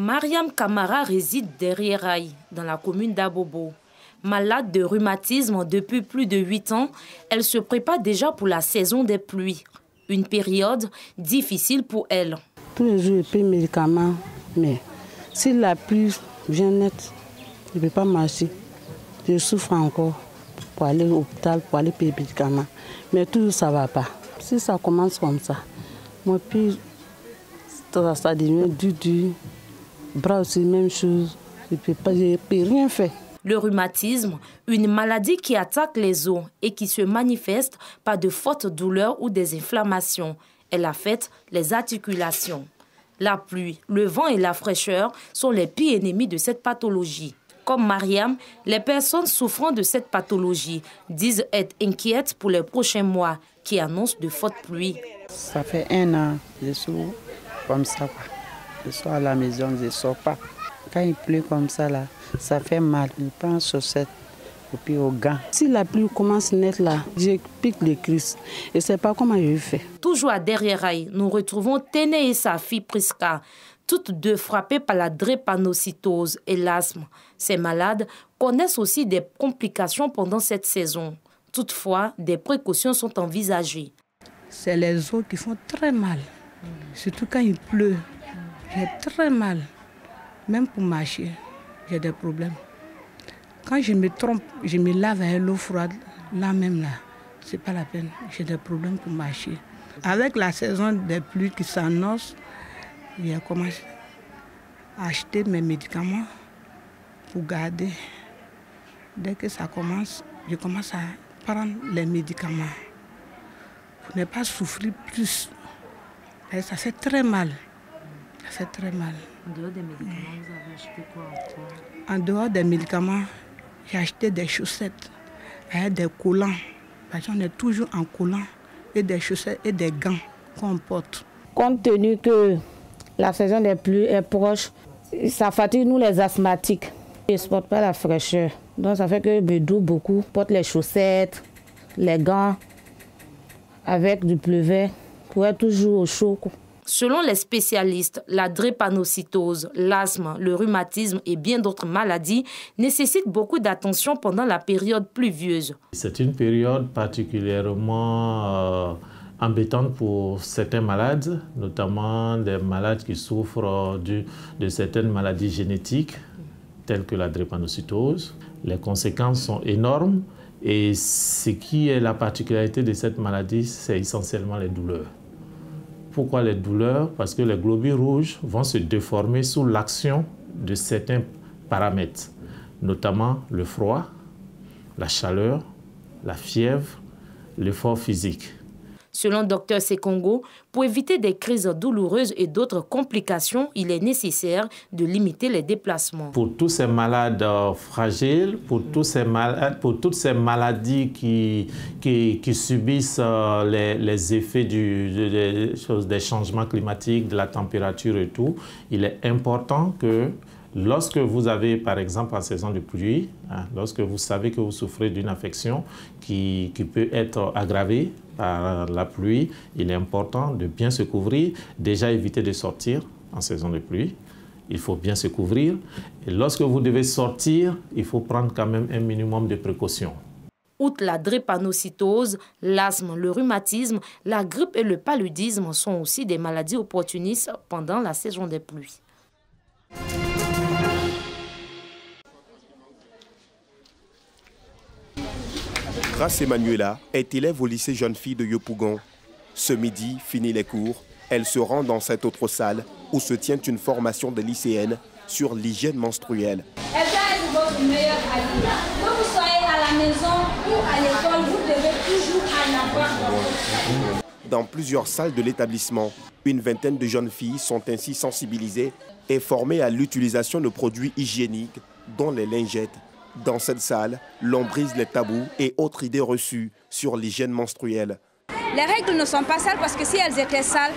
Mariam Kamara réside derrière Rail, dans la commune d'Abobo. Malade de rhumatisme depuis plus de 8 ans, elle se prépare déjà pour la saison des pluies. Une période difficile pour elle. Tous les jours, je paye mes médicaments, mais si la pluie vient nette, je ne peux pas marcher. Je souffre encore pour aller à l'hôpital, pour aller payer les médicaments. Mais toujours, ça ne va pas. Si ça commence comme ça, moi, puis ça devient dur. Bras aussi, même chose. Je ne peux rien faire. Le rhumatisme, une maladie qui attaque les os et qui se manifeste par de fortes douleurs ou des inflammations. Elle affecte les articulations. La pluie, le vent et la fraîcheur sont les pires ennemis de cette pathologie. Comme Mariam, les personnes souffrant de cette pathologie disent être inquiètes pour les prochains mois qui annoncent de fortes pluies. Ça fait 1 an, je suis comme ça. Je suis à la maison, je ne sors pas. Quand il pleut comme ça, là, ça fait mal. Je prends chaussettes et puis aux gants. Si la pluie commence net là, je pique les crises. Je ne sais pas comment je fais. Toujours à Derrière Rail, nous retrouvons Téné et sa fille Priska, toutes deux frappées par la drépanocytose et l'asthme. Ces malades connaissent aussi des complications pendant cette saison. Toutefois, des précautions sont envisagées. C'est les os qui font très mal, surtout quand il pleut. J'ai très mal. Même pour marcher, j'ai des problèmes. Quand je me trompe, je me lave avec l'eau froide, là même là, c'est pas la peine. J'ai des problèmes pour marcher. Avec la saison des pluies qui s'annonce, j'ai commencé à acheter mes médicaments pour garder. Dès que ça commence, je commence à prendre les médicaments pour ne pas souffrir plus. Et ça fait très mal. Ça fait très mal. En dehors des médicaments, vous avez acheté quoi encore? En dehors des médicaments, j'ai acheté des chaussettes et des collants. Parce qu'on est toujours en collant et des chaussettes et des gants qu'on porte. Compte tenu que la saison des pluies est proche, ça fatigue nous les asthmatiques. Je ne supporte pas la fraîcheur. Donc ça fait que je me doux beaucoup. Je porte les chaussettes, les gants avec du pleuvet pour être toujours au chaud. Selon les spécialistes, la drépanocytose, l'asthme, le rhumatisme et bien d'autres maladies nécessitent beaucoup d'attention pendant la période pluvieuse. C'est une période particulièrement embêtante pour certains malades, notamment des malades qui souffrent de certaines maladies génétiques, telles que la drépanocytose. Les conséquences sont énormes et ce qui est la particularité de cette maladie, c'est essentiellement les douleurs. Pourquoi les douleurs? Parce que les globules rouges vont se déformer sous l'action de certains paramètres, notamment le froid, la chaleur, la fièvre, l'effort physique. Selon Dr Sekongo, pour éviter des crises douloureuses et d'autres complications, il est nécessaire de limiter les déplacements. Pour tous ces malades fragiles, pour toutes ces maladies qui subissent les effets des changements climatiques, de la température et tout, il est important que lorsque vous avez, par exemple, en saison de pluie, lorsque vous savez que vous souffrez d'une affection qui peut être aggravée par la pluie, il est important de bien se couvrir, déjà éviter de sortir en saison de pluie. Il faut bien se couvrir. Et lorsque vous devez sortir, il faut prendre quand même un minimum de précautions. Outre la drépanocytose, l'asthme, le rhumatisme, la grippe et le paludisme sont aussi des maladies opportunistes pendant la saison des pluies. Grace Emmanuela est élève au lycée jeune fille de Yopougon. Ce midi, fini les cours, elle se rend dans cette autre salle où se tient une formation des lycéennes sur l'hygiène menstruelle. Elle doit être votre meilleure amie. Que vous soyez à la maison ou à l'école, vous devez toujours en avoir. Dans plusieurs salles de l'établissement, une vingtaine de jeunes filles sont ainsi sensibilisées et formées à l'utilisation de produits hygiéniques, dont les lingettes. Dans cette salle, l'on brise les tabous et autres idées reçues sur l'hygiène menstruelle. Les règles ne sont pas sales parce que si elles étaient sales,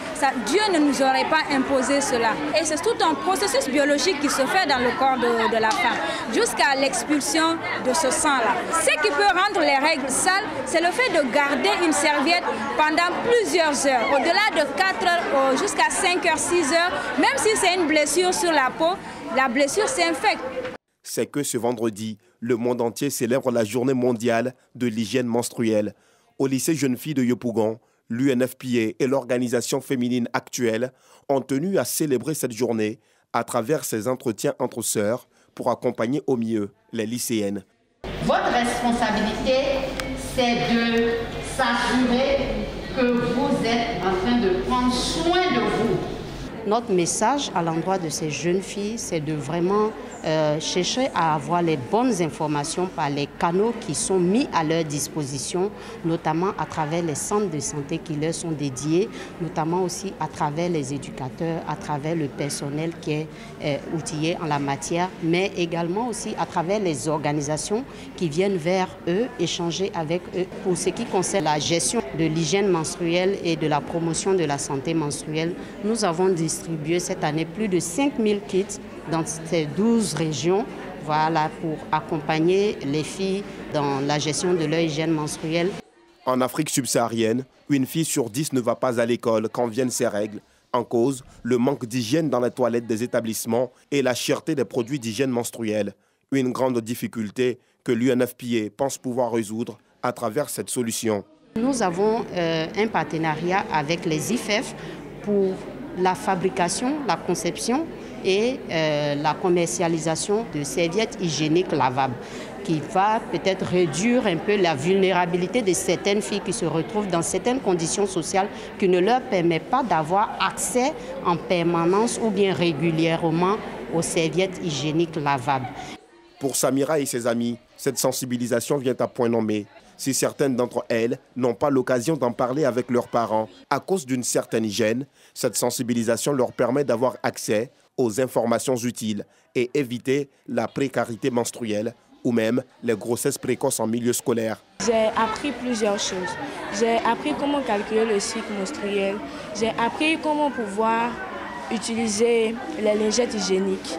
Dieu ne nous aurait pas imposé cela. Et c'est tout un processus biologique qui se fait dans le corps de la femme, jusqu'à l'expulsion de ce sang-là. Ce qui peut rendre les règles sales, c'est le fait de garder une serviette pendant plusieurs heures, au-delà de 4 heures jusqu'à 5 heures, 6 heures, même si c'est une blessure sur la peau, la blessure s'infecte. C'est que ce vendredi, le monde entier célèbre la journée mondiale de l'hygiène menstruelle. Au lycée Jeune Fille de Yopougon, l'UNFPA et l'organisation féminine actuelle ont tenu à célébrer cette journée à travers ces entretiens entre sœurs pour accompagner au mieux les lycéennes. Votre responsabilité, c'est de s'assurer que vous êtes en train de prendre soin de vous. Notre message à l'endroit de ces jeunes filles, c'est de vraiment chercher à avoir les bonnes informations par les canaux qui sont mis à leur disposition, notamment à travers les centres de santé qui leur sont dédiés, notamment aussi à travers les éducateurs, à travers le personnel qui est outillé en la matière, mais également aussi à travers les organisations qui viennent vers eux, échanger avec eux pour ce qui concerne la gestion de l'hygiène menstruelle et de la promotion de la santé menstruelle. Nous avons distribué cette année plus de 5000 kits dans ces 12 régions, voilà, pour accompagner les filles dans la gestion de leur hygiène menstruelle. En Afrique subsaharienne, une fille sur 10 ne va pas à l'école quand viennent ses règles. En cause, le manque d'hygiène dans les toilettes des établissements et la cherté des produits d'hygiène menstruelle. Une grande difficulté que l'UNFPA pense pouvoir résoudre à travers cette solution. Nous avons un partenariat avec les IFEF pour la fabrication, la conception et la commercialisation de serviettes hygiéniques lavables qui va peut-être réduire un peu la vulnérabilité de certaines filles qui se retrouvent dans certaines conditions sociales qui ne leur permettent pas d'avoir accès en permanence ou bien régulièrement aux serviettes hygiéniques lavables. Pour Samira et ses amis, cette sensibilisation vient à point nommé. Si certaines d'entre elles n'ont pas l'occasion d'en parler avec leurs parents à cause d'une certaine hygiène, cette sensibilisation leur permet d'avoir accès aux informations utiles et éviter la précarité menstruelle ou même les grossesses précoces en milieu scolaire. J'ai appris plusieurs choses. J'ai appris comment calculer le cycle menstruel. J'ai appris comment pouvoir utiliser les lingettes hygiéniques.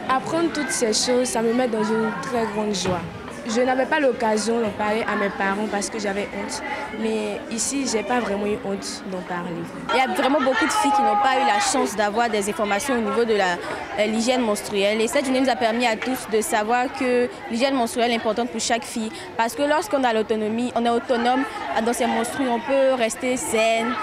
Apprendre toutes ces choses, ça me met dans une très grande joie. Je n'avais pas l'occasion d'en parler à mes parents parce que j'avais honte. Mais ici, je n'ai pas vraiment eu honte d'en parler. Il y a vraiment beaucoup de filles qui n'ont pas eu la chance d'avoir des informations au niveau de l'hygiène menstruelle. Et cette journée nous a permis à tous de savoir que l'hygiène menstruelle est importante pour chaque fille. Parce que lorsqu'on a l'autonomie, on est autonome dans ses menstrues, on peut rester saine,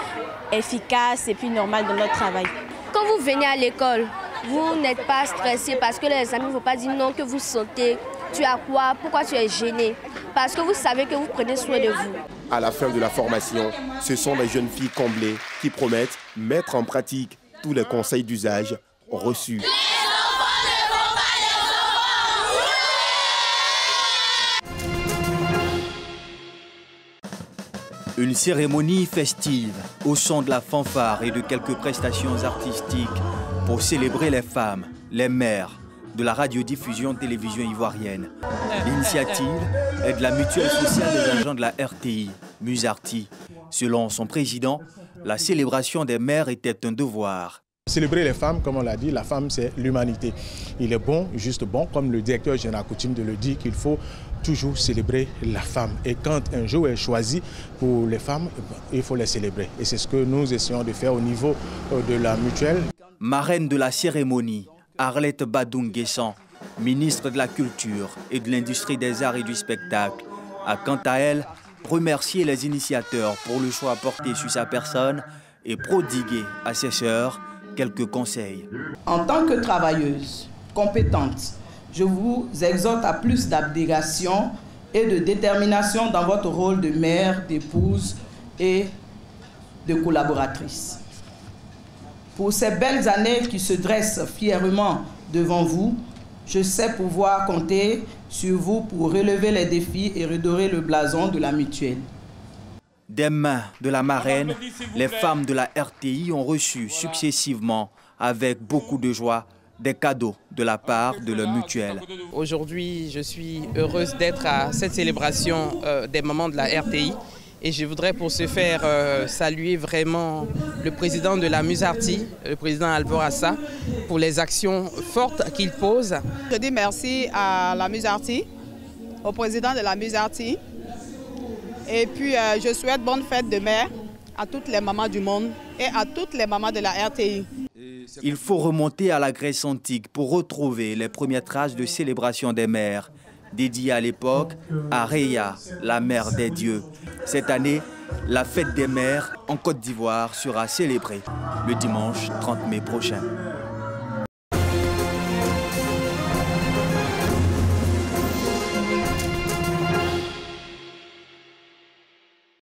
efficace et puis normale dans notre travail. Quand vous venez à l'école, vous n'êtes pas stressé parce que les amis ne vont pas dire non, que vous sautez. Tu as quoi? Pourquoi tu es gêné? Parce que vous savez que vous prenez soin de vous. À la fin de la formation, ce sont les jeunes filles comblées qui promettent mettre en pratique tous les conseils d'usage reçus. Une cérémonie festive au son de la fanfare et de quelques prestations artistiques pour célébrer les femmes, les mères de la radiodiffusion télévision ivoirienne. L'initiative est de la mutuelle sociale des agents de la RTI, Musarti. Selon son président, la célébration des mères était un devoir. Célébrer les femmes, comme on l'a dit, la femme c'est l'humanité. Il est bon, juste bon, comme le directeur général a coutume de le dire, qu'il faut toujours célébrer la femme. Et quand un jour est choisi pour les femmes, il faut les célébrer. Et c'est ce que nous essayons de faire au niveau de la mutuelle. Marraine de la cérémonie, Arlette Badoum-Guessan, ministre de la Culture et de l'Industrie des Arts et du Spectacle, a quant à elle remercié les initiateurs pour le choix porté sur sa personne et prodigué à ses sœurs quelques conseils. En tant que travailleuse compétente, je vous exhorte à plus d'abnégation et de détermination dans votre rôle de mère, d'épouse et de collaboratrice. Pour ces belles années qui se dressent fièrement devant vous, je sais pouvoir compter sur vous pour relever les défis et redorer le blason de la mutuelle. Des mains de la marraine, les femmes de la RTI ont reçu successivement, avec beaucoup de joie, des cadeaux de la part de leur mutuelle. Aujourd'hui, je suis heureuse d'être à cette célébration des mamans de la RTI Et je voudrais pour ce faire saluer vraiment le président de la Musarti, le président Alvorassa, pour les actions fortes qu'il pose. Je dis merci à la Musarti, au président de la Musarti. Et puis je souhaite bonne fête de mère à toutes les mamans du monde et à toutes les mamans de la RTI. Il faut remonter à la Grèce antique pour retrouver les premières traces de célébration des mères, dédiées à l'époque à Rhéa, la mère des dieux. Cette année, la fête des mères en Côte d'Ivoire sera célébrée le dimanche 30 mai prochain.